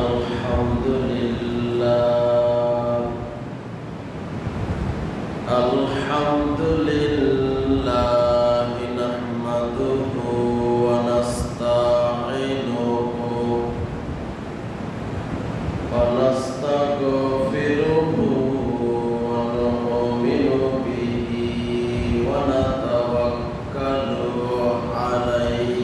الحمد لله الحمد لله نحمده ونستعينه ونستغفره ونؤمن به ونتوكل عليه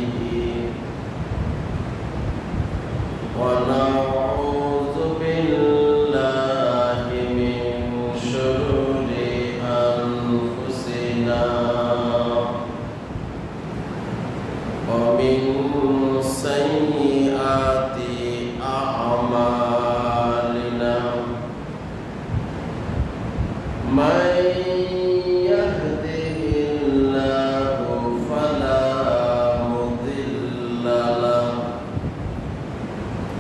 ونعوذ بالله من شرور أنفسنا ومن سيئات أعمالنا من يهده الله فلا مضل له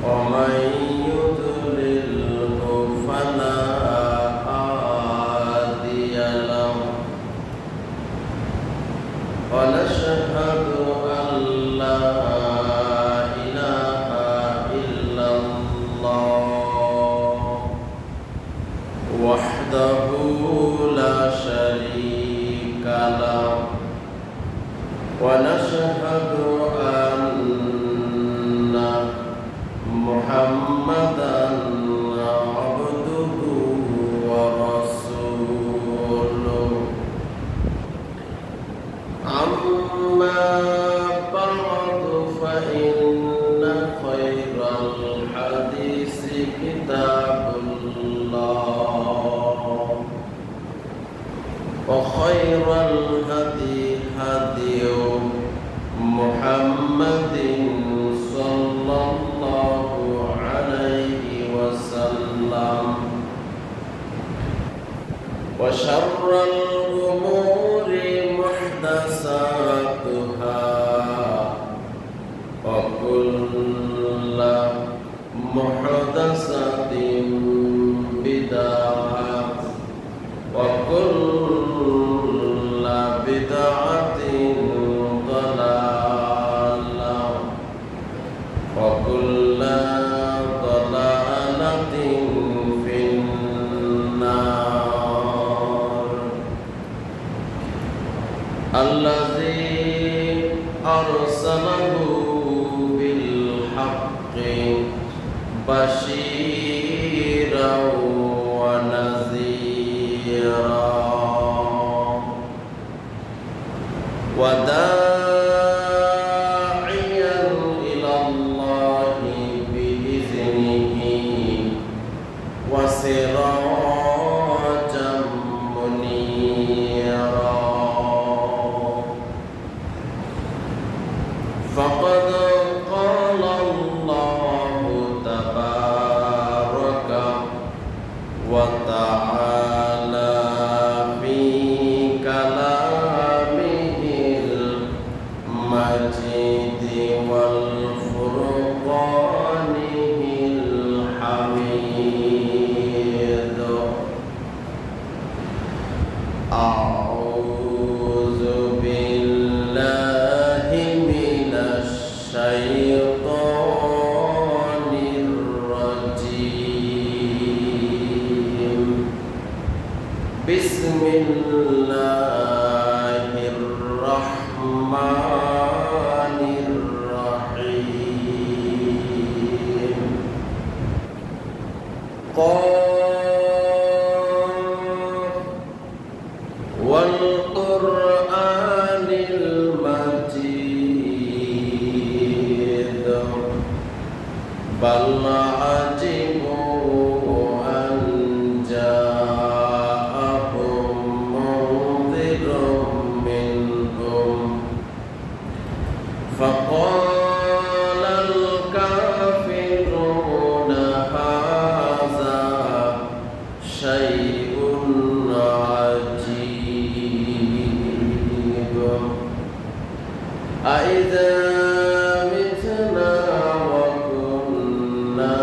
ومن يضلله فلا هادي له ونشهد أن لا إله إلا الله وحده لا شريك له ونشهد أن محمدًا عبده ورسوله أما بعد فإن خير الحديث كتاب الله وخير الهدي هدي محمد صلى الله عليه وسلم وشر الأمور محدثاتها وكل محدثة بدعة وكل بدعة ضلالة وكل ضلالة في النار الذي أرسله بالحق بشيرا ونذيرا وداعيا إلى الله بإذنه وسراجا منيرا فقد قال الله تبارك وتعالى في كلامه المجيد والفرقانه الحميد أعوذ بالله من الشيطان الرجيم بسم الله الرحمن الرحيم والقرآن المجيد بل عجبوا أن جاءهم منذر منهم فقال الكافرون هذا شيء عجيب أإذا متنا وكنا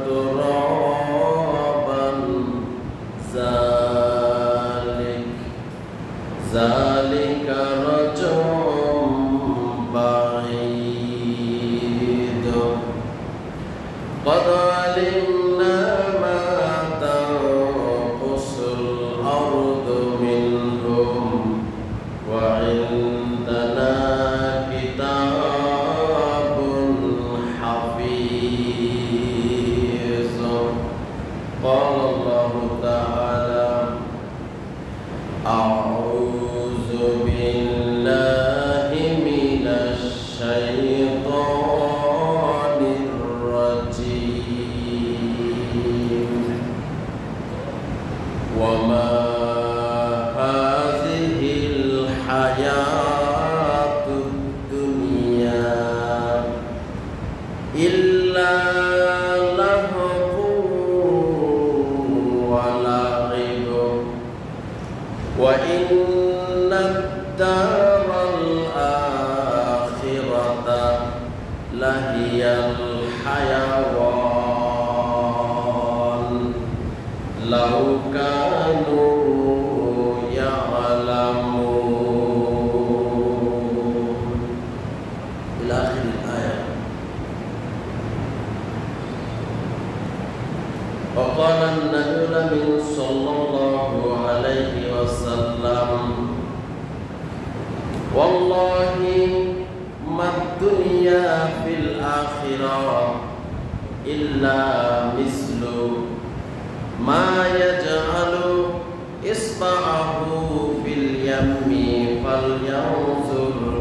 ترابا ذلك رجع بعيد قد ওয়াল্লাহি মাদ-দুনিয়া feel আখিরাহ ইল্লা মিসলু মা ইয়াজআলু ইসবা'াহু feel yummy ফালয়ানজুর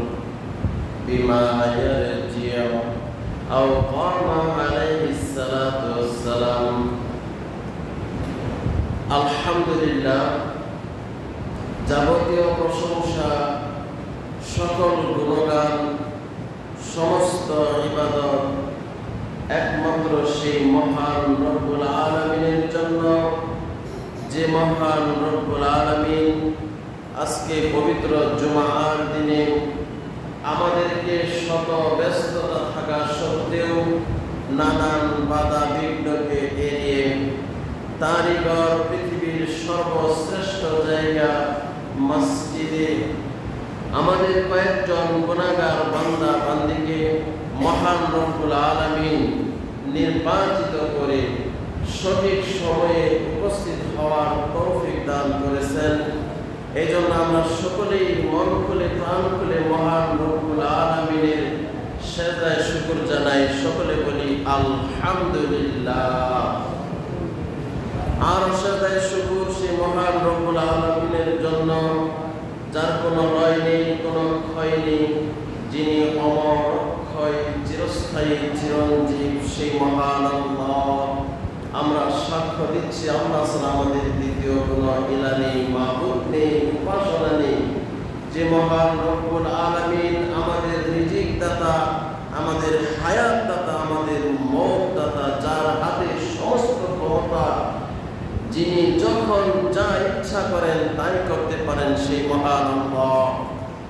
বিমা ইয়ারজি'ু আও ক্বামা আলাইহিস সালাতু ওয়াসসালাম। আলহামদুলিল্লাহ, যাবতীয় প্রশংসা, সকল গুণগান, সমস্ত ইবাদত একমাত্র সেই মহান রব্বুল আলামিনের জন্য, যে মহান রব্বুল আলামিন আজকে পবিত্র জুমার দিনে আমাদেরকে শত ব্যস্ততা থাকা সত্ত্বেও নানান বাধা বিঘ্নকে এড়িয়ে তারই ঘর, পৃথিবীর সর্বশ্রেষ্ঠ জায়গা মসজিদে আমাদের কয়েকজন গুনাহগার বান্দা বান্দিকে মহান রব্বুল আলামিন নির্বাচিত করে সঠিক সময়ে উপস্থিত হওয়ার তৌফিক দান করেছেন। এই জন্য আমরা সকলেই মন খুলে প্রাণ খুলে মহান রব্বুল আলামিনের সেজদায় শুকর জানাই, সকলে বলি আলহামদুলিল্লাহ। আর সেজদায় শুকর সেই মহান রব্বুল আলামিনের জন্য, যার কোনো লয় নেই, কোনো ক্ষয় নেই, যিনি অমর, অক্ষয়, চিরস্থায়ী, চিরঞ্জীব, সেই মহান আল্লাহ। আমরা সাক্ষ্য দিচ্ছি আল্লাহ ছাড়া আমাদের দ্বিতীয় কোনো ইলাহ নেই, মাবুদ নেই, উপাসনা নেই। যে মহান রব্বুল আলামিন আমাদের রিজিক দাতা, আমাদের হায়াত দাতা, আমাদের মওত দাতা, যার হাতে সমস্ত ক্ষমতা, যিনি যখন যা ইচ্ছা করেন তাই করতে পারেন, সেই মহান আল্লাহ।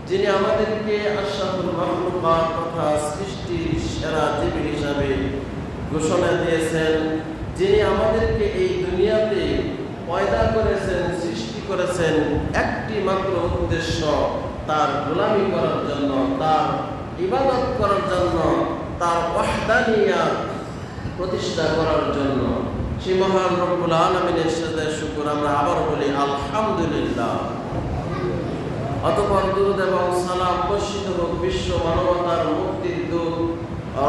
যিনি আমাদেরকে আশরাফুল মাখলুকাত তথা সৃষ্টির সেরা জীবী হিসাবে ঘোষণা দিয়েছেন, যিনি আমাদেরকে এই দুনিয়াতে পয়দা করেছেন, সৃষ্টি করেছেন একটি মাত্র উদ্দেশ্য, তার গোলামি করার জন্য, তার ইবাদত করার জন্য, তার ওয়াহদানিয়াত প্রতিষ্ঠা করার জন্য। সেই মহান রব্বুল আলামিনের সেজদায় শুকর আমরা আবার বলি আলহামদুলিল্লাহ। অতঃপর দুরূদ এবং সালাম বর্ষিত হোক বিশ্ব মানবতার মুক্তির দূত,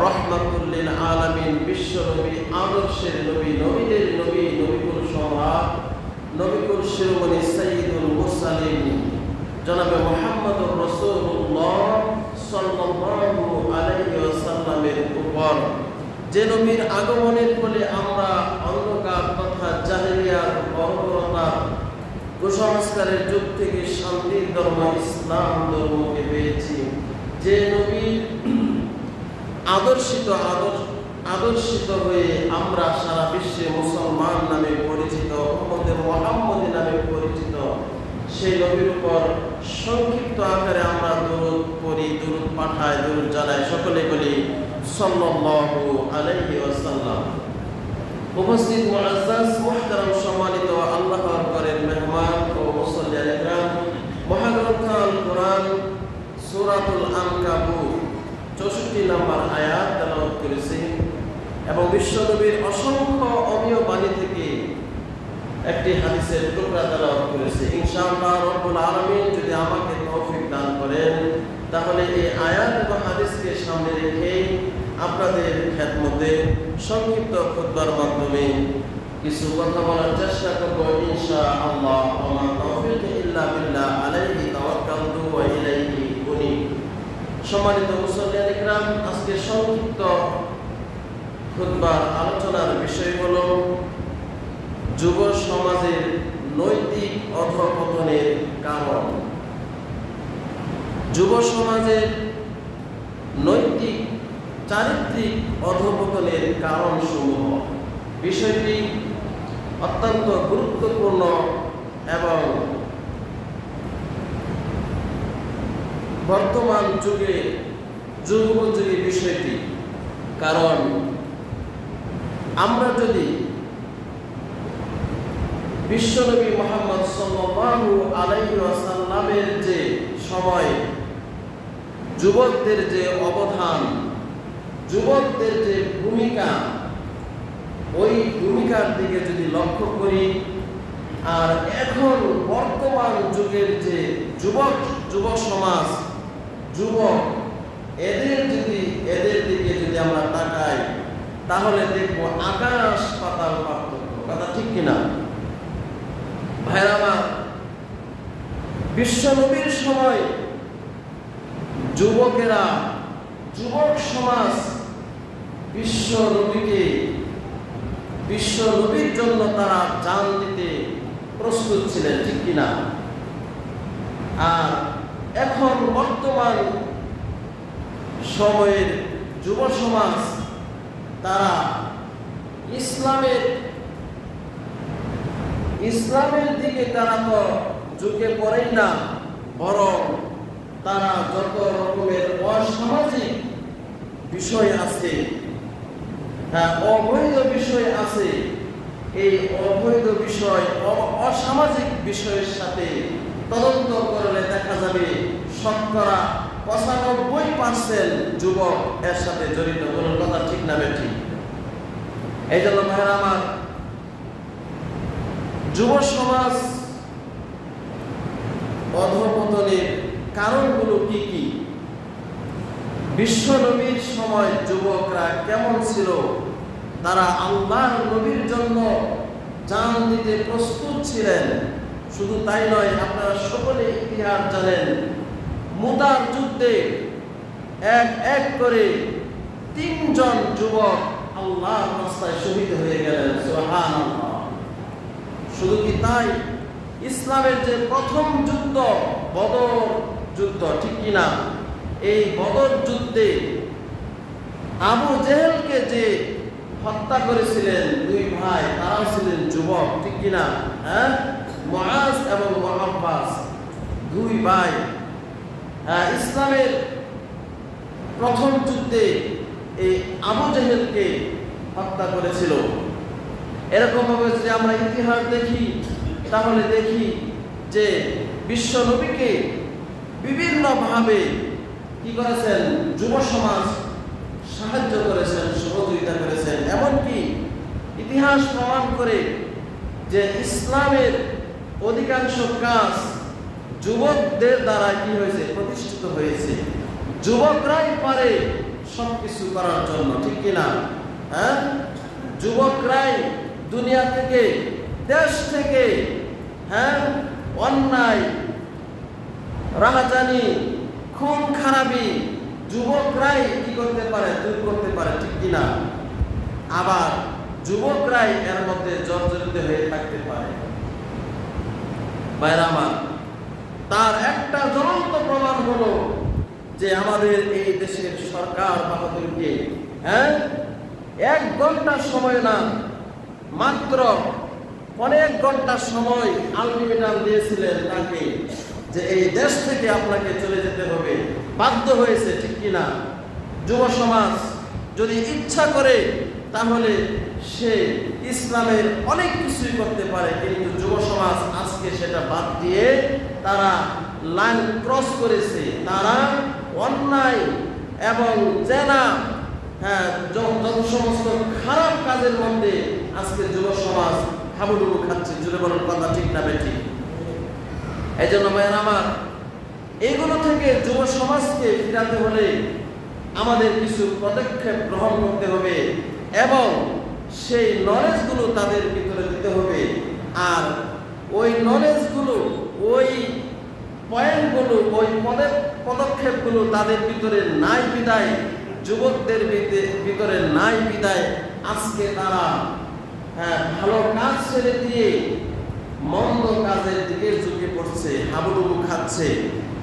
রহমাতুল লিল আলামিন, বিশ্ব নবী, আদর্শের নবী, নবীদের নবী, নবিকুল সম্রাট, নবিকুল শিরোমণি সাইয়্যিদুল মুরসালিন জনাবে মুহাম্মদুর রাসূলুল্লাহ সাল্লাল্লাহু আলাইহি ওয়াসাল্লামের উপর, যে নবীর আগমনের ফলে আমরা অন্ধকার তথা জাহেলিয়ার বর্বরতার কুসংস্কারের যুগ থেকে শান্তির ধর্ম ইসলাম ধর্মকে পেয়েছি। যে নবী আদর্শিত হয়ে আমরা সারা বিশ্বে মুসলমান নামে পরিচিত, উম্মতে মুহাম্মদী নামে পরিচিত, সেই নবীর উপর সংক্ষিপ্ত আকারে আমরা দরুদ পড়ি, দরুদ পাঠাই, দরুদ জানাই, সকলে বলি সাল্লাল্লাহু আলাইহি ওয়াসাল্লাম। উপস্থিত মুআজ্জাজ মুহতারাম সম্মানিত আল্লাহর ঘরের মেহমান ও মুসল্লিয়ান ইকরাম, মহাগ্রন্থ আল কোরআন সূরাতুল আনকাবুত 64 নম্বর আয়াত তেলাওয়াত করেছি এবং বিশ্বনবীর অসংখ্য অমীয় বাণী থেকে একটি হাদিসের টুকরা তেলাওয়াত করেছি। ইনশাআল্লাহ রব্বুল আলামিন যদি আমাকে তৌফিক দান করেন, তাহলে এই আয়াত এবং হাদিসকে সামনে রেখে আপনাদের খেদমতে সংক্ষিপ্ত খুতবার মাধ্যমে কিছু কথা বলার চেষ্টা করব ইনশাআল্লাহ। ওয়া তাওফীক ইল্লা বিল্লাহ, আলাইহি তাওয়াক্কালতু ওয়া ইলাইহি উনীব। সম্মানিত মুসল্লিয়ান ইকরাম, আজকে সংক্ষিপ্ত খুতবার আলোচনার বিষয় হলো যুব সমাজের নৈতিক অধঃপতনের কারণ। যুব সমাজের নৈতিক চারিত্রিক অধঃপতনের কারণসমূহ, বিষয়টি অত্যন্ত গুরুত্বপূর্ণ এবং বর্তমান যুগে যুগোপযোগী বিষয়টি। কারণ আমরা যদি বিশ্বনবী মুহাম্মদ সাল্লাল্লাহু আলাইহি ওয়াসাল্লামের যে সময় যুবকদের যে অবদান, যুবকদের যে ভূমিকা, ওই ভূমিকার দিকে যদি লক্ষ্য করি, আর এখন বর্তমান যুগের যে যুব সমাজ, যুবক, এদের দিকে যদি আমরা তাকাই তাহলে দেখবো আকাশ পাতাল পার্থক্য। কথা ঠিক কিনা ভাইরা আমার? বিশ্ব নবীর সময় যুবকেরা, যুবক সমাজ বিশ্ব নবীর জন্য তারা জান দিতে প্রস্তুত ছিলেন, ঠিক কিনা? আর এখন বর্তমান সময়ের যুব সমাজ তারা ইসলামের দিকে তারা তো ঝুঁকে পড়েই না, বরং তারা যত রকমের অসামাজিক বিষয় আছে, অবৈধ বিষয় আছে, এই অবৈধ বিষয়, অসামাজিক বিষয়ের সাথে তদন্ত করলে দেখা যাবে শতকরা 95% যুবক এর সাথে জড়িত। কোনো কথা ঠিক না বেঠিক? এই জন্য ভাইরা আমার, যুব সমাজ অধঃপতনের কারণগুলো কি কি? বিশ্ব নবীর সময় যুবকরা কেমন ছিল? তারা আল্লাহর নবীর জন্য জান দিতে প্রস্তুত ছিলেন। শুধু তাই নয়, আপনারা সকলে ইতিহাস জানেন, মুতার যুদ্ধে এক করে 3 জন যুবক আল্লাহর রাস্তায় শহীদ হয়ে গেলেন। সুবহানাল্লাহ। শুধু কি তাই, ইসলামের যে প্রথম যুদ্ধ বদর যুদ্ধ, ঠিক কিনা? এই বদর যুদ্ধে আবু জেহেলকে যে হত্যা করেছিলেন 2 ভাই, তারাও ছিলেন যুবক, ঠিক কিনা? মুআজ এবং মুআব্বাস 2 ভাই ইসলামের প্রথম যুদ্ধে এই আবু জেহেলকে হত্যা করেছিল। এরকম ভাবে যদি আমরা ইতিহাস দেখি তাহলে দেখি যে বিশ্ব নবীকে বিভিন্ন ভাবে কি করেছেন? যুব সমাজ সাহায্য করেছেন, সহযোগিতা করেছেন। এমনকি ইতিহাস প্রমাণ করে যে ইসলামের অধিকাংশ কাজ যুবকদের দ্বারা কি হয়েছে? প্রতিষ্ঠিত হয়েছে। যুবকরাই পারে সবকিছু করার জন্য, ঠিক কিনা? যুবকরাই দুনিয়া থেকে, দেশ থেকে অন্যায়, রাহাজানি, খুন খারাপি যুবকরাই কি করতে পারে? দূর করতে পারে, ঠিক কিনা? আবার যুবকরাই এর মধ্যে জর্জরিত হয়ে থাকতে পারে। ভাইরা আমার, তার একটা জ্বলন্ত প্রমাণ হলো যে আমাদের এই দেশের সরকার বাহাদুরকে 1 ঘন্টা সময় না, মাত্র অনেক ঘন্টা সময় আলটিমেটাম দিয়েছিলেন তাকে যে এই দেশ থেকে আপনাকে চলে যেতে হবে, বাধ্য হয়েছে, ঠিক কিনা? যুব সমাজ যদি ইচ্ছা করে তাহলে সে ইসলামের অনেক কিছুই করতে পারে, কিন্তু যুব সমাজ আজকে সেটা বাদ দিয়ে তারা লাইন ক্রস করেছে। তারা অন্যায় এবং জেনা, যত সমস্ত খারাপ কাজের মধ্যে আজকে যুব সমাজ হাবুডুবু খাচ্ছে। জুড়ে বলার কথা ঠিক না বেঠিক? এই জন্য ভাইয়ের আমার, এগুলো থেকে যুব সমাজকে ফিরাতে হলে আমাদের কিছু পদক্ষেপ গ্রহণ করতে হবে এবং সেই নলেজগুলো তাদের ভিতরে দিতে হবে। আর ওই নলেজগুলো, ওই পয়েন্টগুলো, ওই পদক্ষেপগুলো তাদের ভিতরে নাই বিদায়, যুবকদের ভিতরে নাই বিদায় আজকে তারা ভালো কাজ ছেড়ে দিয়ে মন্দ কাজের দিকে ঝুঁকে পড়ছে, হাবুডুবু খাচ্ছে।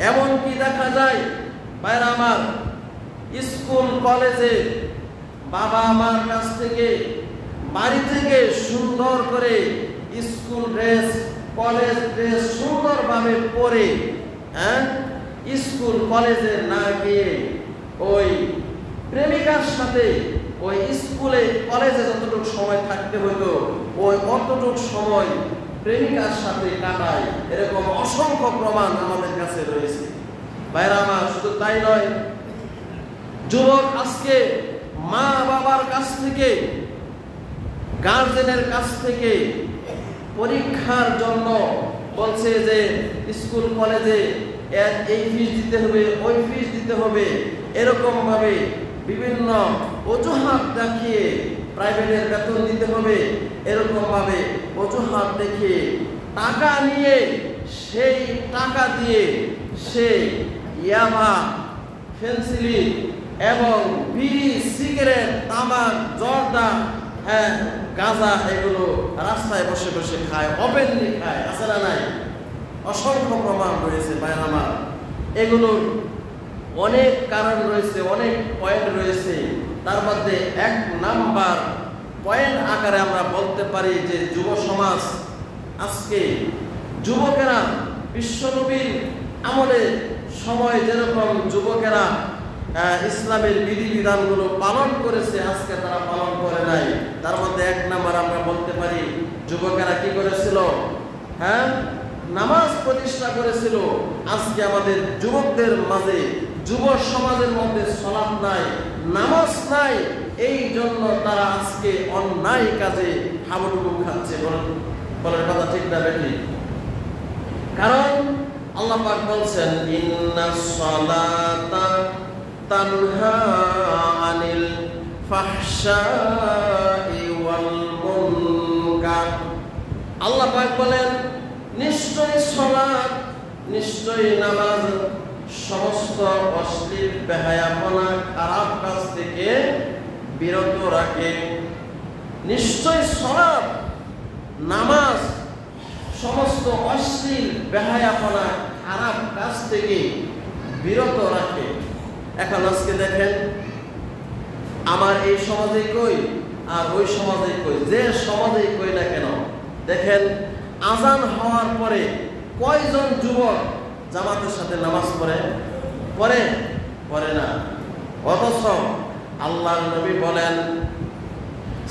এমনকি দেখা যায় ভাইরা আমার, স্কুল কলেজে বাবা মার কাছ থেকে, বাড়ি থেকে সুন্দর করে স্কুল ড্রেস, কলেজ ড্রেস সুন্দরভাবে পরে স্কুল কলেজে না গিয়ে ওই প্রেমিকার সাথে ওই স্কুলে কলেজে যতটুকু সময় থাকতে হতো ওই অতটুকু সময় প্রেমিকার সাথে কাটায়। এরকম অসংখ্য প্রমাণ আমাদের কাছে রয়েছে। ভাইরা আমার, শুধু তাই নয়, যুবক আজকে মা বাবার কাছ থেকে, গার্জেনের কাছ থেকে পরীক্ষার জন্য বলছে যে স্কুল কলেজে এই ফিস দিতে হবে, ওই ফিস দিতে হবে, এরকমভাবে বিভিন্ন অজুহাত দেখিয়ে প্রাইভেটের বেতন দিতে হবে, এরকমভাবে অজুহাত দেখিয়ে টাকা নিয়ে সেই টাকা দিয়ে সে ইয়াবা, ফেন্সিলিন এবং বিড়ি, সিগারেট, তামাক, জর্দা, গাঁজা এগুলো রাস্তায় বসে বসে খায়, ওপেনলি খায়। আছে না নাই? অসংখ্য প্রমাণ রয়েছে ভাইরা আমার। এগুলোর অনেক কারণ রয়েছে, অনেক পয়েন্ট রয়েছে। তার মধ্যে 1 নাম্বার পয়েন্ট আকারে আমরা বলতে পারি যে যুব সমাজ আজকে, যুবকেরা বিশ্বনবীর আমলে সময় যেরকম যুবকেরা ইসলামের বিধিবিধানগুলো পালন করেছে, আজকে তারা পালন করে নাই। তার মধ্যে 1 নাম্বার আমরা বলতে পারি যুবকেরা কি করেছিল? নামাজ প্রতিষ্ঠা করেছিল। আজকে আমাদের যুবকদের মাঝে, যুব সমাজের মধ্যে সালাত নাই, নামাজ নাই। এই জন্য তারা আজকে অন্যায় কাজে হাবুডুবু খাচ্ছে। বলার কথা ঠিক না বেটি? কারণ আল্লাহ পাক বলছেন ইন্নাস সালাতা তানহা আনিল ফাহশাই ওয়াল মুনকার। আল্লাহ পাক বলেন নিশ্চয়ই সালাত, নিশ্চয়ই নামাজ সমস্ত অশ্লীল, বেহায়াপনা, খারাপ কাজ থেকে বিরত রাখে। নিশ্চয়ই সালাত, নামাজ সমস্ত অশ্লীল, বেহায়াপনা, খারাপ কাজ থেকে বিরত রাখে। এখন আজকে দেখেন আমার এই সমাজে কই আর ওই সমাজে কই, যে সমাজে কই না কেন, দেখেন আজান হওয়ার পরে কয়জন যুবক জামাতের সাথে নামাজ পড়ে না। অথচ আল্লাহর নবী বলেন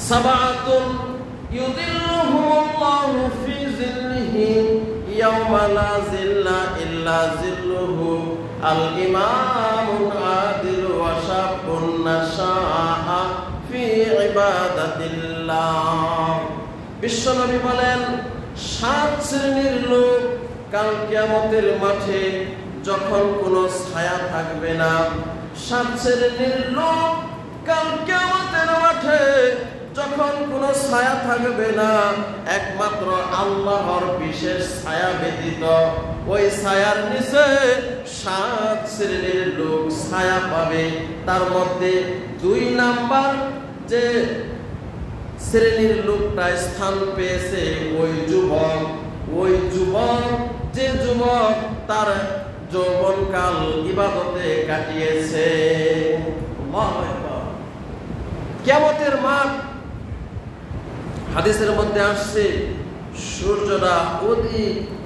সাবাতুন ইউযিল্লুহুমুল্লাহু ফি যিল্লিহি ইয়াওমা লা যিল্লা ইল্লা যিল্লুহু আল ইমামুল আদিল ওয়া শাবুন নাশাআ ফি ইবাদাতিল্লাহ। বিশ্বনবী বলেন 7 শ্রেণীর লোক কাল কিয়ামতের মাঠে যখন কোনো ছায়া থাকবে না, 7 শ্রেণীর লোক কাল কিয়ামতের মাঠে যখন কোনো ছায়া থাকবে না, একমাত্র আল্লাহর বিশেষ ছায়া ব্যতীত ওই ছায়ার নিচে 7 শ্রেণীর লোক ছায়া পাবে। তার মধ্যে 2 নাম্বার যে শ্রেণীর লোকটা স্থান পেয়েছে ওই যুবক যে যুবক তার যৌবনকাল ইবাদতে কাটিয়েছে। কিয়ামতের মাঠ, হাদিসের মধ্যে আসছে সূর্যটা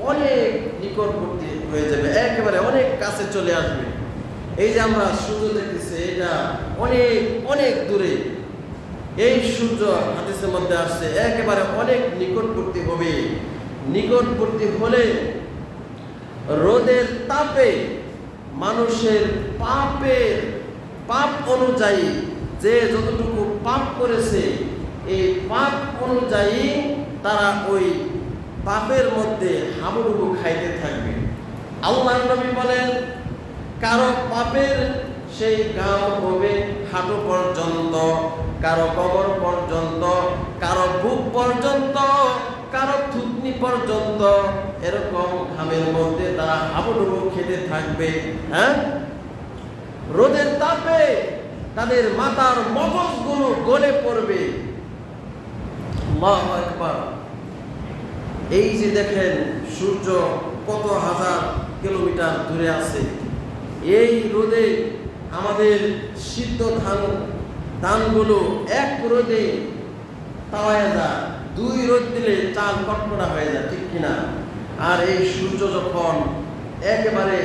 অনেক নিকটবর্তী হয়ে যাবে, একেবারে অনেক কাছে চলে আসবে। এই যে আমরা সূর্য দেখতেছি, এটা অনেক অনেক দূরে। এই সূর্য হাদিসের মধ্যে আসছে একেবারে অনেক নিকটবর্তী হবে। নিকটবর্তী হলে রোদের তাপে মানুষের পাপ অনুযায়ী যে যতটুকু পাপ করেছে, এই পাপ অনুযায়ী তারা ওই পাপের মধ্যে হাবুডুবু খাইতে থাকবে। আল্লাহর নবী বলেন কারো পাপের সেই গাম হবে হাঁটু পর্যন্ত, কারো কবর পর্যন্ত, কারো বুক পর্যন্ত, কারো থুতনি পর্যন্ত। এরকম ঘামের মধ্যে তারা হাবুডুবু খেতে থাকবে। রোদের তাপে তাদের মাথার মগজগুলো গলে পড়বে। আল্লাহু আকবার। এই যে দেখেন সূর্য কত হাজার কিলোমিটার দূরে আছে, এই রোদে আমাদের সিদ্ধ ধানগুলো এক রোদে তাওয়ায় যায়, 2 রোদ দিলে চাল কটকটা হয়ে যায়, ঠিক কিনা? আর এই সূর্য যখন একেবারে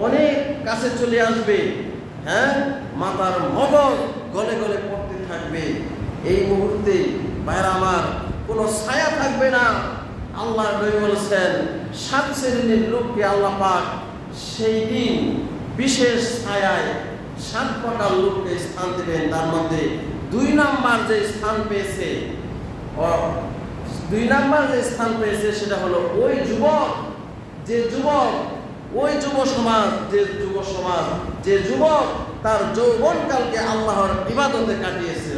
অনেক কাছে চলে আসবে, মাথার মগজ গলে গলে পড়তে থাকবে। এই মুহূর্তে ভাইরা আমার কোনো ছায়া থাকবে না। আল্লাহ নবী বলেছেন 7 শ্রেণীর লোককে আল্লাহ পাক সেই দিন বিশেষ ছায়ায় 7 প্রকার লোককে স্থান দেবেন। তার মধ্যে 2 নাম্বার যে স্থান পেয়েছে সেটা হলো ওই যুবক যে যুবক ওই যুব সমাজ যে যুবক তার যৌবনকালকে আল্লাহর ইবাদতে কাটিয়েছে।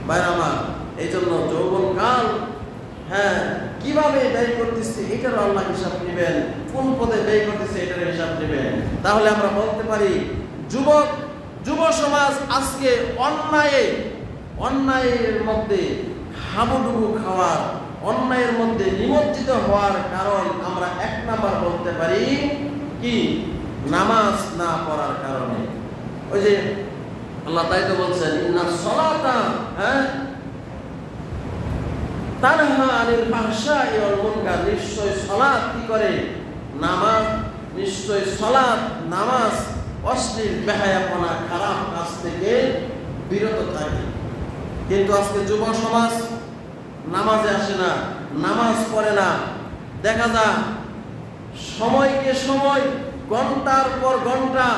ভাইরা আমার, এই জন্য যৌবনকাল কিভাবে ব্যয় করতেছি এটারও আল্লাহ হিসাব নেবেন, কোন পদে ব্যয় করতেছে এটার হিসাব নেবেন। তাহলে আমরা বলতে পারি যুব সমাজ আজকে অন্যায়ের মধ্যে হাবুডুবু খাওয়ার, অন্যায়ের মধ্যে নিমজ্জিত হওয়ার কারণ আমরা এক নাম্বার বলতে পারি কি, নামাজ না পড়ার কারণে। ওই যে আল্লাহ তাই তো বলছেন, ইন্নাস সালাতা তানহা আনিল ফাহশাই ওয়াল মুনকার, নিশ্চয় সালাত কি করে, নামাজ, নিশ্চয় সালাত নামাজ অশ্লীল বেহায়াপনা খারাপ কাজ থেকে বিরত থাকে। কিন্তু আজকে যুব সমাজ নামাজে আসে না, নামাজ পড়ে না। দেখা যায় সময়কে সময়, ঘন্টার পর ঘন্টা,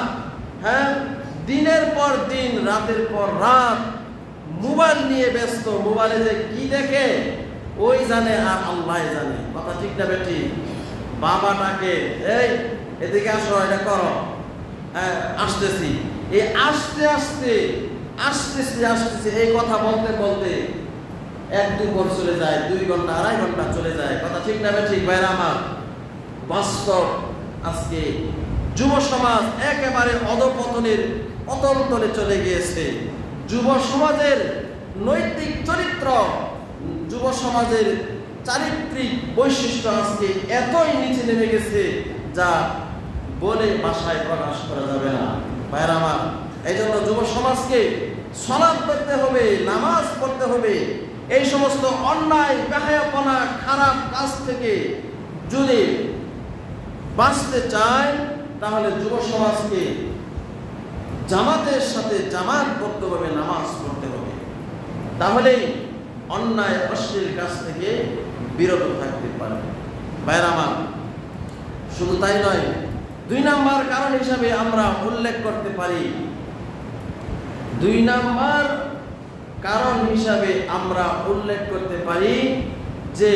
দিনের পর দিন, রাতের পর রাত মোবাইল নিয়ে ব্যস্ত। মোবাইলে যে কি দেখে ওই জানে আর আল্লাহ জানে। কথা ঠিক না বেটি? বাবাটাকে এই এদিকে আসো, এটা করো, আসতেছি, এই আসতেছি এই কথা বলতে বলতে 1-2 ঘন্টা চলে যায়, 2 ঘন্টা 2.5 ঘন্টা চলে যায়। কথা ঠিক না ঠিক ভাইরা আমার? বাস্তব আজকে যুব সমাজ একেবারে অধঃপতনের অতলতলে চলে গিয়েছে। যুব সমাজের নৈতিক চরিত্র, যুব সমাজের চারিত্রিক বৈশিষ্ট্য আজকে এতই নিচে নেমে গেছে যা বলে ভাষায় প্রকাশ করা যাবে না। ভাইরা আমার, এই জন্য যুব সমাজকে সালাত পড়তে হবে, নামাজ পড়তে হবে। এই সমস্ত অন্যায় বেহায়াপনা খারাপ কাজ থেকে যদি বাঁচতে চায় তাহলে যুব সমাজকে জামাতের সাথে জামাত করতে হবে, নামাজ পড়তে হবে। তাহলেই অন্যায় অশ্লীল কাজ থেকে বিরত থাকতে পারবে। ভাইরা আমার, শুধু তাই নয়, 2 নাম্বার কারণ হিসাবে আমরা উল্লেখ করতে পারি, 2 নাম্বার কারণ হিসাবে আমরা উল্লেখ করতে পারি যে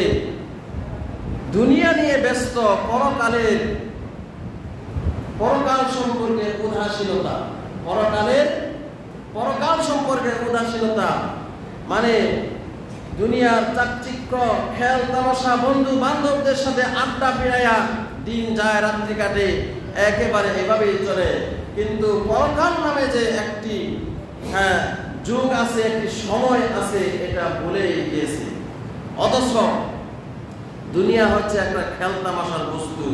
দুনিয়া নিয়ে ব্যস্ত, পরকাল সম্পর্কে উদাসীনতা। পরকাল সম্পর্কে উদাসীনতা মানে দুনিয়ার চাকচিক্য, খেল তামাশা, বন্ধু বান্ধবদের সাথে আড্ডা পিড়াইয়া দিন যায়, রাত্রি কাটে, একেবারে এভাবেই চলে। কিন্তু পরকাল নামে যে একটি যুগ আছে, একটি সময় আছে, এটা ভুলেই গিয়েছে। অথচ দুনিয়া হচ্ছে একটা খেল তামাশার বস্তু,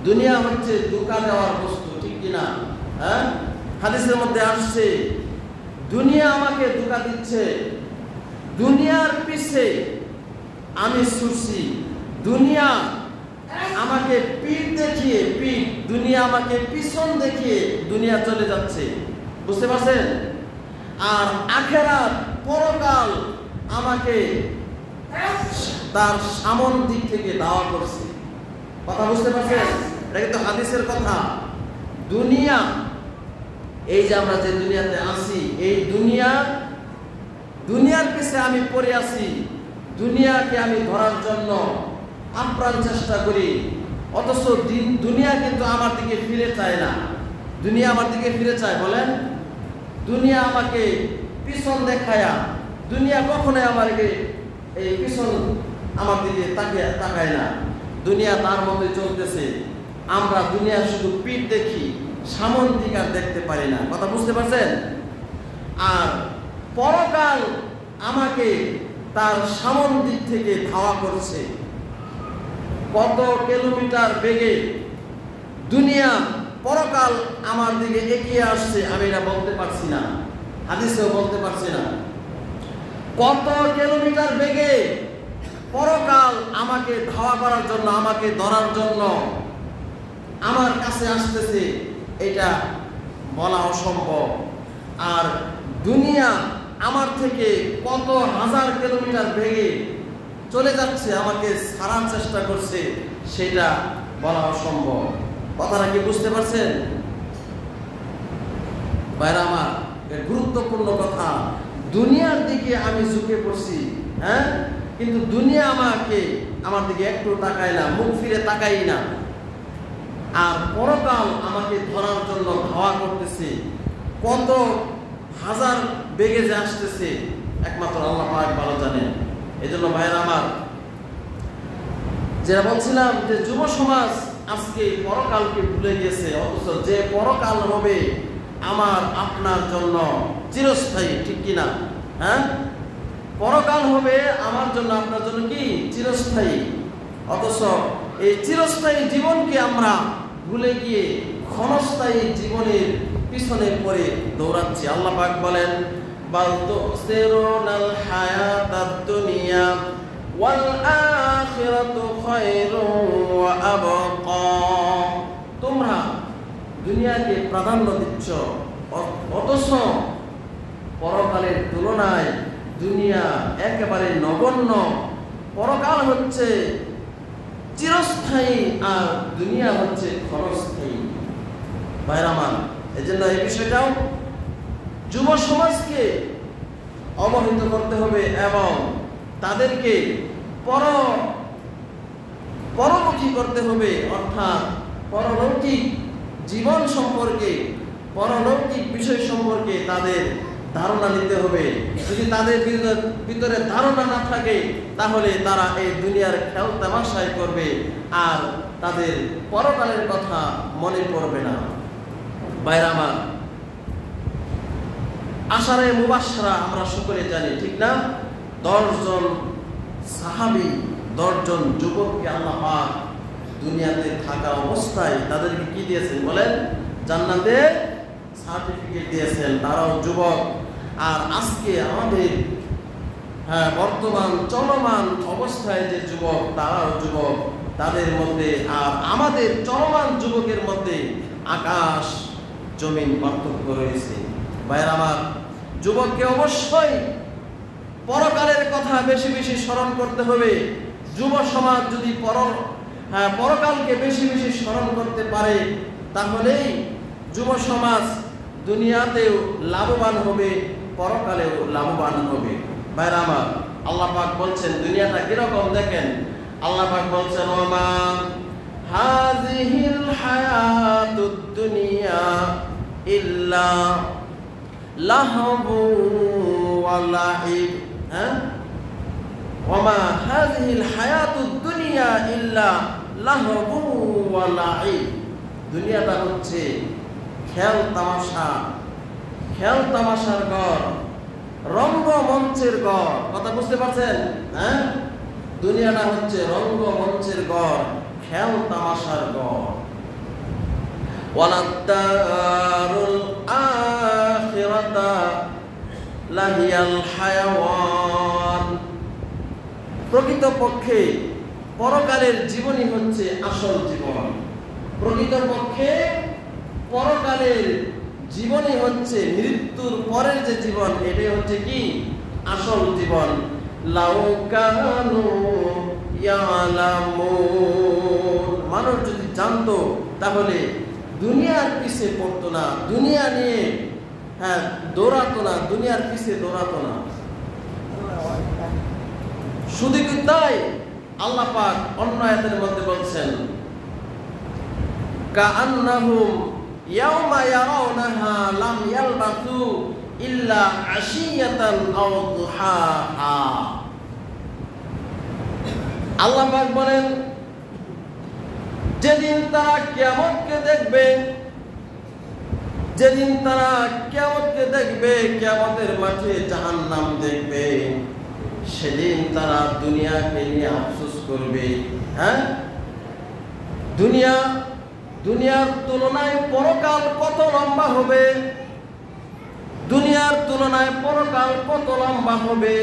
দুনিয়া হচ্ছে ধোঁকা দেওয়ার বস্তু, ঠিক কিনা? হাদিসের মধ্যে আসছে, দুনিয়া আমাকে ধোঁকা দিচ্ছে, দুনিয়ার পিছে আমি ছুটছি, দুনিয়া আমাকে পিঠ দেখিয়ে, দুনিয়া আমাকে পিছন দেখিয়ে দুনিয়া চলে যাচ্ছে। বুঝতে পারছেন? আর আখেরাত, পরকাল আমাকে তার সামন দিক থেকে দাওয়া করছে। কথা বুঝতে পারছেন? এটা কিন্তু হাদিসের কথা। দুনিয়া, এই যে আমরা যে দুনিয়াতে আছি, এই দুনিয়ার পিছে আমি পড়ে আছি, দুনিয়াকে আমি ধরার জন্য আপ্রাণ চেষ্টা করি। অথচ দুনিয়া কিন্তু আমার দিকে ফিরে চায় না। দুনিয়া আমার দিকে ফিরে চায়, বলেন? দুনিয়া আমাকে পিছন দেখায়া, দুনিয়া কখনোই আমাকে এই পিছন আমার দিকে তাকায় না। দুনিয়া তার মতোই চলতেছে। আমরা দুনিয়া শুধু পিঠ দেখি, সামন দিক আর দেখতে পারি না। কথা বুঝতে পারছেন? আর পরকাল আমাকে তার সামন দিক থেকে ধাওয়া করছে। কত কিলোমিটার বেগে দুনিয়া, পরকাল আমার দিকে এগিয়ে আসছে, আমি এটা বলতে পারছি না, হাদিসেও বলতে পারছি না। কত কিলোমিটার বেগে পরকাল আমাকে ধাওয়া করার জন্য, আমাকে ধরার জন্য আমার কাছে আসতেছে, এটা বলা অসম্ভব। আর দুনিয়া আমার থেকে কত হাজার কিলোমিটার বেগে চলে যাচ্ছে, আমাকে ছাড়ার চেষ্টা করছে, সেটা বলা অসম্ভব। কথাটা কি বুঝতে পারছেন? ভাইরা আমার, গুরুত্বপূর্ণ কথা। দুনিয়ার দিকে আমি ঝুঁকে পড়ছি, কিন্তু দুনিয়া আমার দিকে একটু তাকায় না, মুখ ফিরে তাকাই না। আর পরকাল আমাকে ধরার জন্য ধাওয়া করতেছে, কত হাজার বেগে যে আসতেছে একমাত্র আল্লাহ পাক ভালো জানেন। এই জন্য ভাইয়ের আমার, যেটা বলছিলাম যে যুব সমাজ আজকে পরকালকে ভুলে গেছে, অথচ যে পরকাল হবে আমার আপনার জন্য চিরস্থায়ী, ঠিক কিনা? হ্যাঁ, পরকাল হবে আমার জন্য আপনার জন্য কি চিরস্থায়ী, অথচ এই চিরস্থায়ী জীবনকে আমরা ভুলে গিয়ে ক্ষণস্থায়ী জীবনের পিছনে পড়ে দৌড়াচ্ছি। আল্লাহ পাক বলেন, বাল তুসিরুনাল হায়াতাদ দুনিয়া ওয়াল আখিরাতু খায়রুন ওয়া আবকা। তোমরা দুনিয়াকে প্রাধান্য দিচ্ছ, অথচ পরকালের তুলনায় দুনিয়া একেবারে নগণ্য। পরকাল হচ্ছে চিরস্থায়ী আর দুনিয়া হচ্ছে ক্ষণস্থায়ী। ভাইরা আমার, এই জন্য এই বিষয়টাও যুব সমাজকে অবহিত করতে হবে এবং তাদেরকে পরমুখী করতে হবে, অর্থাৎ পরলৌকিক জীবন সম্পর্কে, পরলৌকিক বিষয় সম্পর্কে তাদের ধারণা নিতে হবে। যদি তাদের ভিতরে ধারণা না থাকে তাহলে তারা এই দুনিয়ার খেল তামাশাই করবে আর তাদের পরকালের কথা মনে পড়বে না। ভাইরা আমার, আশারে মুবাশশারা আমরা সকলে জানি, ঠিক না? 10 জন সাহাবী, 10 জন যুবককে আল্লাহ পাক দুনিয়াতে থাকা অবস্থায় তাদেরকে কি দিয়েছেন বলেন? জান্নাতে সার্টিফিকেট দিয়েছেন, তারাও যুবক। আর আজকে আমাদের বর্তমান চলমান অবস্থায় যে যুবক, তারাও যুবক। তাদের মধ্যে আর আমাদের চলমান যুবকের মধ্যে আকাশ জমিন পার্থক্য রয়েছে। ভাইয়েরা আমার, যুবককে অবশ্যই পরকালের কথা বেশি বেশি স্মরণ করতে হবে। যুব সমাজ যদি পরকালকে বেশি বেশি স্মরণ করতে পারে তাহলেই যুব সমাজ দুনিয়াতেও লাভবান হবে, পরকালেও লাভবান হবে। ভাইরা আমার, আল্লাহ পাক বলছেন দুনিয়াটা কিরকম দেখেন। আল্লাহ পাক বলছেন, ওমা হাযিহিল হায়াতুদ দুনিয়া ইল্লা লাহবু ওয়া লাইব। হ্যাঁ, ওমা হাযিহিল হায়াতুদ দুনিয়া ইল্লা লাহবু ওয়া লাইব। দুনিয়াটা হচ্ছে খেল তামাশার ঘর, রঙ্গমঞ্চের ঘর। কথা বুঝতে পারছেন? হ্যাঁ, দুনিয়াটা হচ্ছে রঙ্গমঞ্চের ঘর, খেল তামাশার ঘর। ওয়ালাদ-দারুল আখিরাতা লাহিয়াল হায়াওয়ান। প্রকৃতপক্ষে পরকালের জীবনই হচ্ছে আসল জীবন। প্রকৃতপক্ষে পরকালের জীবনই হচ্ছে মৃত্যুর পরের যে জীবন, এটাই হচ্ছে কি আসল জীবন। লাউ কানু ইয়ালামুন। মানুষ যদি জানতো তাহলে দুনিয়ার পিছে পড়তো না, দুনিয়া নিয়ে দৌড়াতো না, দুনিয়ার পিছে দৌড়াতো না। শুধু কি তাই, আল্লাহ পাক অন্য আয়াতের মধ্যে বলছেন, কাআন্নাহুম ইয়াওমা ইয়ারাউনাহা লাম ইয়ালবাসু ইল্লা আশিয়াতান আও দুহাহা। আল্লাহ পাক বলেন, যেদিন তারা কিয়ামতকে দেখবে, যেদিন তারা কিয়ামতকে দেখবে, কিয়ামতের মাঠে জাহান্নাম দেখবে, সেদিন তারা দুনিয়াকে নিয়ে আফসোস করবে। হ্যাঁ, দুনিয়ার তুলনায় পরকাল কত লম্বা হবে, দুনিয়ার তুলনায় পরকাল কত লম্বা হবে।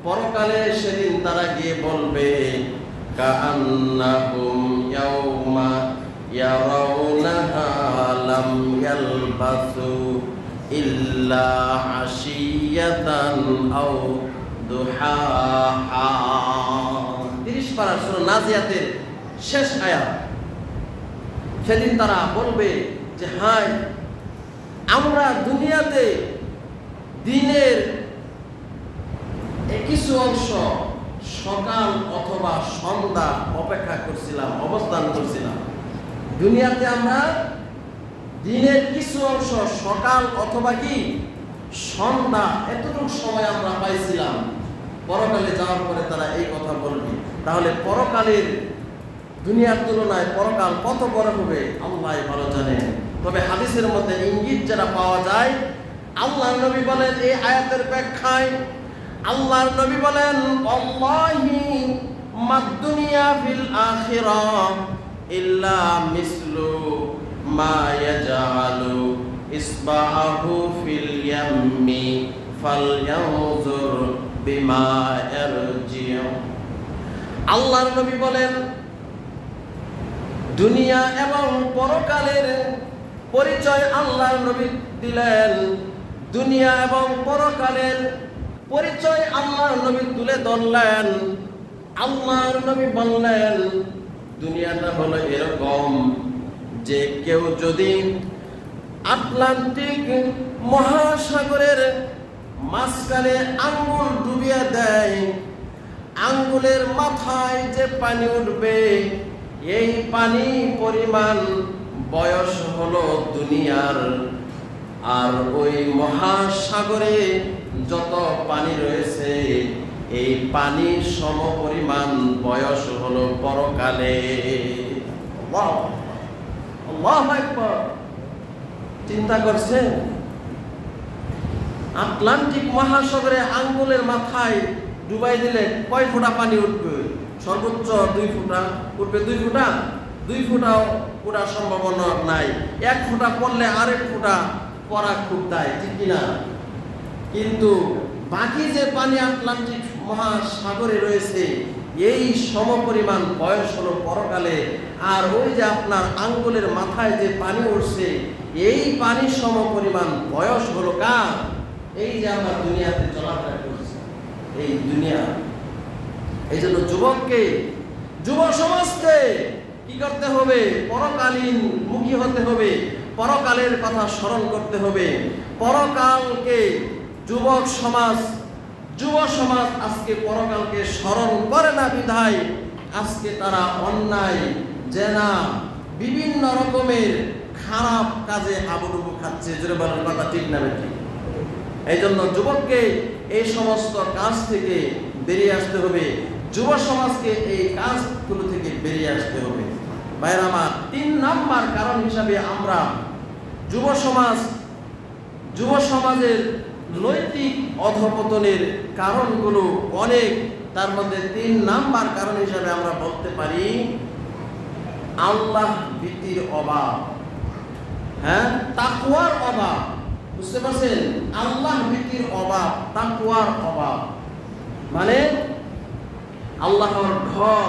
পরকালে সেদিন তারা গিয়ে বলবে, কাআন্নাহুম ইয়াওমা ইয়ারাউনাহা লাম ইয়ালবাসু ইল্লা আশিয়াতান আও দুহাহা। 30 পারা সূরা নাজিয়াতের শেষ আয়াত। সেদিন তারা বলবে যে হায়, আমরা দুনিয়াতে দিনের কিছু অংশ সকাল অথবা সন্ধ্যা অপেক্ষা করছিলাম, অবস্থান করছিলাম, দুনিয়াতে আমরা দিনের কিছু অংশ সকাল অথবা কি সন্ধ্যা এতটুকু সময় আমরা পাইছিলাম। পরকালে যাওয়ার পরে তারা এই কথা বলবে। তাহলে পরকালের দুনিয়ার তুলনায় পরকাল কত বড় হবে আল্লাহ ভালো জানেন। তবে হাদিসের মধ্যে ইঙ্গিত যারা পাওয়া যায়, আল্লাহর নবী বলেন এই আয়াতের ব্যাখ্যায়, আল্লাহর নবী বলেন আল্লাহি মাদ-দুনিয়া ফিল আখিরাহ ইল্লা মিসলু মা ইয়াজআলু ইসবাহু ফিল ইয়াম্মি ফালয়ানজুর বিমা ইয়ারজিউ। আল্লাহর নবী বলেন দুনিয়া এবং পরকালের পরিচয় আল্লাহর নবী দিলেন। দুনিয়া এবং পরকালের পরিচয় আল্লাহর নবী তুলে ধরলেন। আল্লাহর নবী বললেন দুনিয়াটা হলো এরকম যে কেউ যদি আটলান্টিক মহাসাগরের মাঝখানে আঙ্গুল ডুবিয়ে দেয়, আঙ্গুলের মাথায় যে পানি উঠবে এই পানি পরিমাণ বয়স হলো দুনিয়ার। আর ওই মহাসাগরে যত পানি রয়েছে এই পানি সম পরিমাণ বয়স হলো পরকালে। আল্লাহু আকবার। চিন্তা করছেন আটলান্টিক মহাসাগরে আঙ্গুলের মাথায় ডুবাই দিলে কয় ফোঁটা পানি উঠবে? সর্বোচ্চ 2 ফোঁটা উঠবে। 2 ফোঁটা 2 ফোঁটাও ওঠার সম্ভাবনা নাই। 1 ফোঁটা পড়লে আরেক ফোঁটা পড়া খুব দায়, ঠিক কিনা? কিন্তু বাকি যে পানি আটলান্টিক মহাসাগরে রয়েছে এই সমপরিমাণ বয়স হলো পরকালে। আর ওই যে আপনার আঙ্গুলের মাথায় যে পানি উঠছে এই পানি সমপরিমাণ বয়স হলো কার? এই যে আমরা দুনিয়াতে চলাফেরা করছি এই দুনিয়া। এই জন্য যুবককে, যুব সমাজকে কি করতে হবে? পরকালীন মুখী হতে হবে, পরকালের কথা স্মরণ করতে হবে। পরকালকে যুব সমাজ আজকে পরকালকে স্মরণ করে না বিধায় আজকে তারা অন্যায়, জেনা, বিভিন্ন রকমের খারাপ কাজে হাবুডুবু খাচ্ছে। জোরে বলার কথা ঠিক না বেঠিক? এই জন্য যুবককে এই সমস্ত কাজ থেকে বেরিয়ে আসতে হবে, যুব সমাজকে এই কাজগুলো থেকে বেরিয়ে আসতে হবে। ভাইরা আমার, 3 নাম্বার কারণ হিসাবে আমরা যুব সমাজের নৈতিক অধঃপতনের কারণগুলো অনেক। তার মধ্যে 3 নাম্বার কারণ হিসাবে আমরা বলতে পারি আল্লাহ ভীতির অভাব, তাকওয়ার অভাব। বুঝতে পারছেন? আল্লাহ ভীতির অভাব, তাকওয়ার অভাব মানে আল্লাহর ঘর,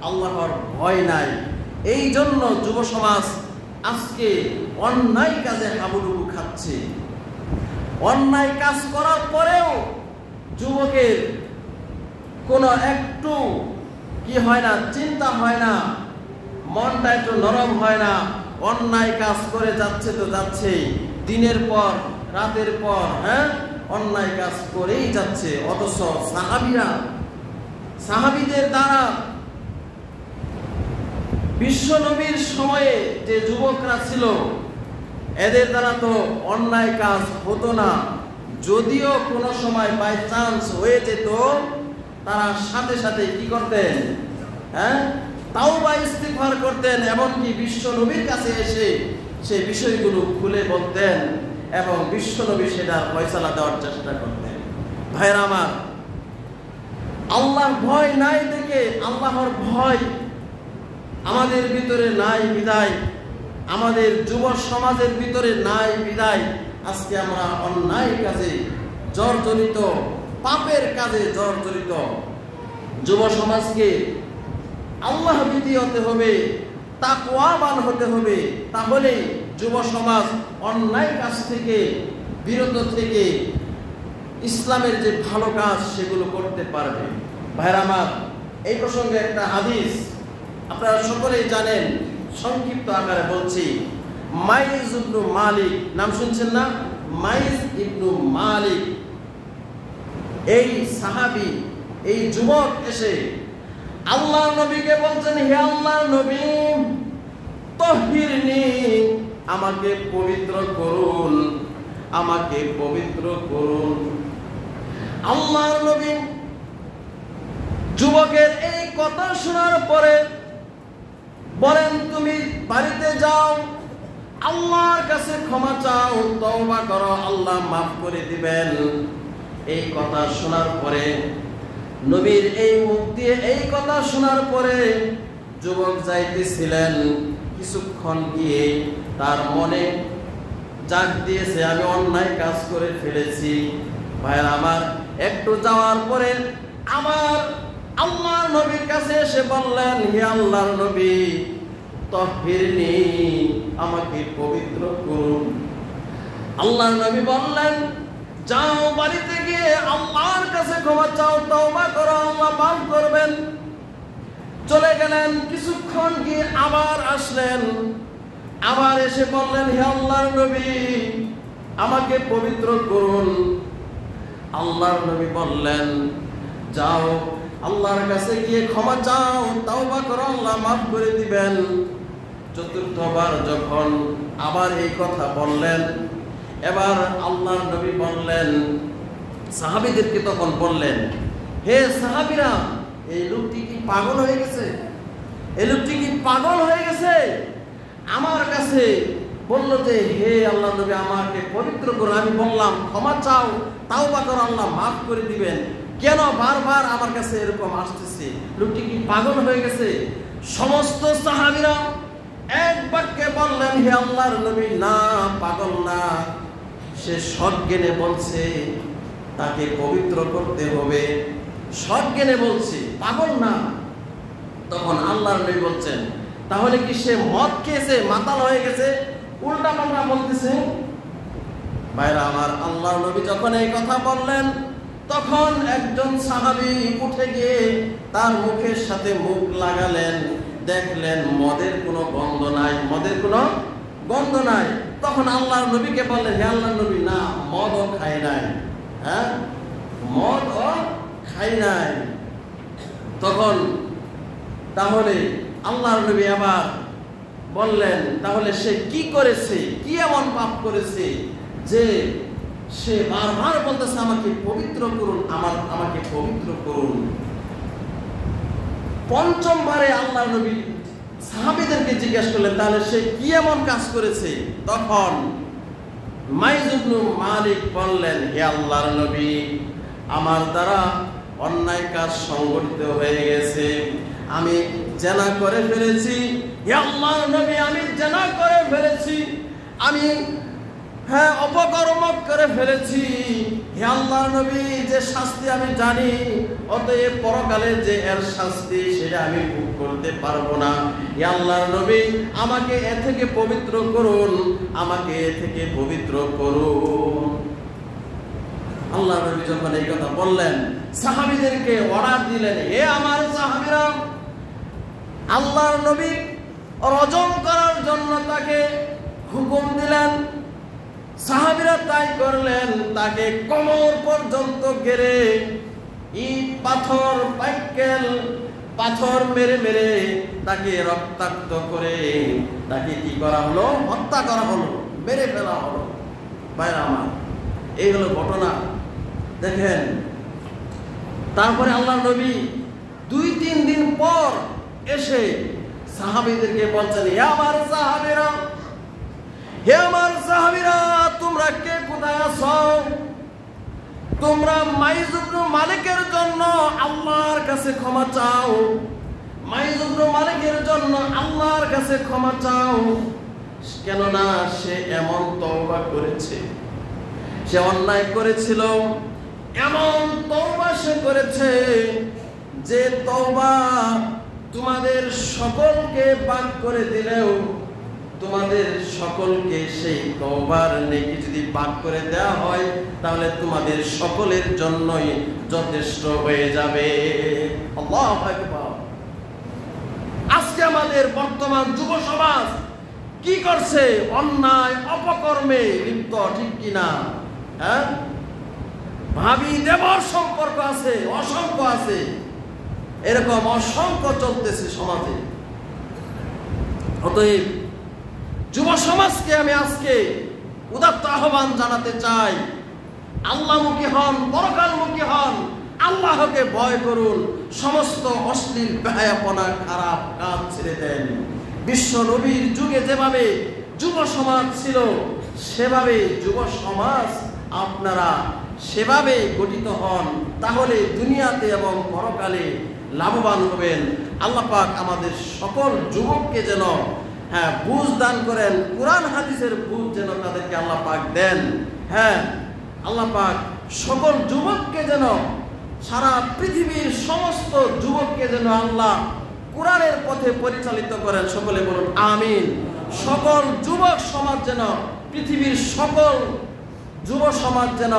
আল্লাহর ভয় নাই। এই জন্য যুব সমাজ আজকে অন্যায় কাজে হাবুডুবু খাচ্ছে। অন্যায় কাজ করার পরেও যুবকের কোনো একটু কি হয় না, চিন্তা হয় না, মনটা একটু নরম হয় না। অন্যায় কাজ করে যাচ্ছে তো যাচ্ছেই, দিনের পর রাতের পর অন্যায় কাজ করেই যাচ্ছে। অথচ সাহাবীদের দ্বারা বিশ্ব নবীর সময়ে যে যুবকরা ছিল এদের দ্বারা তো অন্যায় কাজ হতো না। যদিও কোনো সময় বাই চান্স হয়ে যেত তারা সাথে সাথে কি করতেন? তাওবা ইস্তিগফার করতেন, এমনকি বিশ্ব নবীর কাছে এসে সেই বিষয়গুলো খুলে বলতেন এবং বিশ্ব নবী সেটার ফয়সালা দেওয়ার চেষ্টা করতেন। ভাইরা আমার, আল্লাহর ভয় নাই দেখে, আল্লাহর ভয় আমাদের ভিতরে নাই বিদায়, আমাদের যুব সমাজের ভিতরে নাই বিদায় আজকে আমরা অন্যায় কাজে জর্জরিত, পাপের কাজে জর্জরিত। যুব সমাজকে আল্লাহ ভীতি হতে হবে, তাকওয়াবান হতে হবে, তাহলে যুব সমাজ অন্যায় কাজ থেকে বিরত থেকে ইসলামের যে ভালো কাজ সেগুলো করতে পারবে। ভাইরা আমার, এই প্রসঙ্গে একটা হাদিস আপনারা সকলেই জানেন, সংক্ষিপ্ত আকারে বলছি। মাইজ ইবনু মালিক, নাম শুনছেন না? মাইজ ইবনু মালিক, এই সাহাবী, এই যুবক এসে আল্লাহর নবীকে বলছেন, হে আল্লাহর নবী, তাহিরনি, আমাকে পবিত্র করুন, আমাকে পবিত্র করুন। আল্লাহর নবী যুবকের এই কথা শোনার পরে বলেন, তুমি বাড়িতে যাও, আল্লাহর কাছে ক্ষমা চাও, তওবা করো, আল্লাহ মাফ করে দিবেন। এই কথা শোনার পরে, নবীর এই মুখ দিয়ে এই কথা শোনার পরে যুবক যাইতেছিলেন, কিছুক্ষণ গিয়ে তার মনে জাগ দিয়েছে, আমি অন্যায় কাজ করে ফেলেছি। ভাইয়ের আমার, একটু যাওয়ার পরে আমার আল্লাহর নবীর কাছে এসে বললেন, হে আল্লাহর নবী, তাহিরনি, আমাকে পবিত্র করুন। আল্লাহর নবী বললেন, যাও বাড়িতে গিয়ে আল্লাহর কাছে ক্ষমা চাও, তওবা করো, আল্লাহ মাফ করবেন। চলে গেলেন, কিছুক্ষণ গিয়ে আবার আসলেন, আবার এসে বললেন, হে আল্লাহর নবী, আমাকে পবিত্র করুন। আল্লাহর নবী বললেন, যাও আল্লাহর কাছে গিয়ে ক্ষমা চাও, তওবা করো, আল্লাহ মাফ করে দিবেন। চতুর্থবার যখন আবার এই কথা বললেন, এবার আল্লাহর নবী বললেন, সাহাবীদেরকে তখন বললেন, হে সাহাবীরা, এই লোকটি কি পাগল হয়ে গেছে? এই লোকটি কি পাগল হয়ে গেছে? আমার কাছে বলল যে, হে আল্লাহর নবী, আমাকে পবিত্র করুন। আমি বললাম ক্ষমা চাও, তওবা করো, আল্লাহ মাফ করে দিবেন। কেন বারবার আমার কাছে এরকম আসতেছে? লোকটি কি পাগল হয়ে গেছে? সমস্ত সাহাবীরা এক বাক্যে বললেন, হে আল্লাহর নবী, না, পাগল না, সে সজ্ঞানে বলছে তাকে পবিত্র করতে হবে, সজ্ঞানে বলছে, পাগল না। তখন আল্লাহর নবী বলছেন, তাহলে কি সে মদ খেয়েছে, মাতাল হয়ে গেছে, উল্টা পাল্টা বলতেছে? ভাইরা আমার, আল্লাহর নবী যখন এই কথা বললেন, তখন একজন সাহাবী উঠে গিয়ে তার মুখের সাথে মুখ লাগালেন, দেখলেন মদের কোনো গন্ধ নাই, মদের কোনো গন্ধ নাই। তখন আল্লাহর নবীকে বললেন, হে আল্লাহর নবী, না, মদও খায় নাই, হ্যাঁ, মদও খায় নাই। তখন তাহলে আল্লাহর নবী আবার বললেন, তাহলে সে কি করেছে, কি এমন পাপ করেছে যে সে বারবার বলতেছে, আমাকে পবিত্র করুন, আমাকে পবিত্র করুন। পঞ্চমবারে আল্লাহর নবী সাহাবীদেরকে জিজ্ঞেস করলেন, তাহলে সে কি এমন কাজ করেছে? তখন মাইজ ইবনে মালিক বললেন, হে আল্লাহর নবী, আমার দ্বারা অন্যায় কাজ সংগঠিত হয়ে গেছে, আমি জেনা করে ফেলেছি। হে আল্লাহর নবী, আমি জেনা করে ফেলেছি, আমি অপকর্ম করে ফেলেছি। হে আল্লাহর নবী, যে শাস্তি আমি জানি, অতএব পরকালে যে এর শাস্তি সেটা আমি ভোগ করতে পারবো না। হে আল্লাহর নবী, আমাকে এ থেকে পবিত্র করুন, আমাকে এ থেকে পবিত্র করুন। আল্লাহর নবী যখন এই কথা বললেন, সাহাবীদেরকে অর্ডার দিলেন, হে আমার সাহাবীরা, আল্লাহর নবী রজম করার জন্য তাকে হুকুম দিলেন। সাহাবীরা তাই করলেন, তাকে কোমর পর্যন্ত ঘিরে ইট, পাথর, পাইকেল, পাথর মেরে মেরে তাকে রক্তাক্ত করে তাকে কি করা হলো? হত্যা করা হলো, মেরে ফেলা হলো। ভাইরা আমার, এই হলো ঘটনা। দেখেন, তারপরে আল্লাহর নবী 2-3 দিন পর এসে সাহাবীদেরকে বলছেন, হে আমার সাহাবীরা, হে আমার সাহাবীরা, তোমরা কে কোথায় আছো? তোমরা মাইজ ইবনে মালিকের জন্য আল্লাহর কাছে ক্ষমা চাও, মাইজ ইবনে মালিকের জন্য আল্লাহর কাছে ক্ষমা চাও। কেননা সে এমন তওবা করেছে, সে অন্যায় করেছিল, এমন তওবা সে করেছে যে তওবা তোমাদের সকলকে বাদ করে দিলেও তোমাদের সকলকে সেই তওবার নেকি যদি ভাগ করে দেওয়া হয়, তাহলে তোমাদের সকলের জন্যই যথেষ্ট হয়ে যাবে। আল্লাহু আকবার। আজকে আমাদের বর্তমান যুব সমাজ কি করছে? অন্যায় অপকর্মে লিপ্ত, ঠিক কিনা? হ্যাঁ, ভাবি দেবর সম্পর্ক আছে, অসংখ্য আছে, এরকম অসংখ্য চলতেছে সমাজে। অতএব যুব সমাজকে আমি আজকে উদাত্ত আহ্বান জানাতে চাই, আল্লাহমুখী হন, পরকালমুখী হন, আল্লাহকে ভয় করুন, সমস্ত অশ্লীল বেহায়াপনা খারাপ কাজ ছেড়ে দেন। বিশ্ব নবীর যুগে যেভাবে যুব সমাজ ছিল, সেভাবে যুব সমাজ আপনারা সেভাবে গঠিত হন, তাহলে দুনিয়াতে এবং পরকালে লাভবান হবেন। আল্লাহ পাক আমাদের সকল যুবককে যেন বুঝ দান করেন, কোরআন হাদিসের বুঝ যেন তাদেরকে আল্লাহ পাক দেন। আল্লাহ পাক সকল যুবককে যেন, সারা পৃথিবীর সমস্ত যুবককে যেন আল্লাহ কোরআনের পথে পরিচালিত করেন। সকলে বলুন আমিন। সকল যুবক সমাজ যেন, পৃথিবীর সকল যুব সমাজ যেন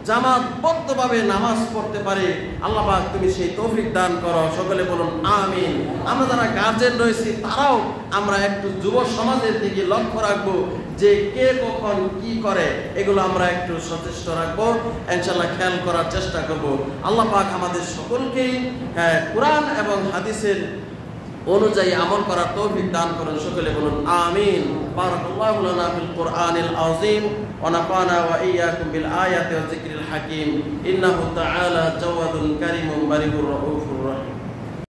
জামাতবদ্ধভাবে নামাজ পড়তে পারে। আল্লাহ পাক তুমি সেই তৌফিক দান করো। সকলে বলুন আমিন। আমরা যারা গার্জেন রয়েছি তারাও আমরা একটু যুব সমাজের দিকে লক্ষ্য রাখবো, যে কে কখন কি করে, এগুলো আমরা একটু সচেষ্ট রাখবো, ইনশাআল্লাহ খেয়াল করার চেষ্টা করব। আল্লাহ পাক আমাদের সকলকেই কোরআন এবং হাদিসের অনুযায়ী আমল করার তৌফিক দান করুন। সকলে বলুন আমিন। বারাকাল্লাহু লানা ফিল কুরআনিল আযীম ওয়া নাফা'না ওয়া ইয়্যাকুম বিল আয়াতি ওয়াজ যিকরিল হাকীম। ইন্নাহু তাআলা জাওয়াদুন কারীমুন বারিকুর রাউফুর রাহিম।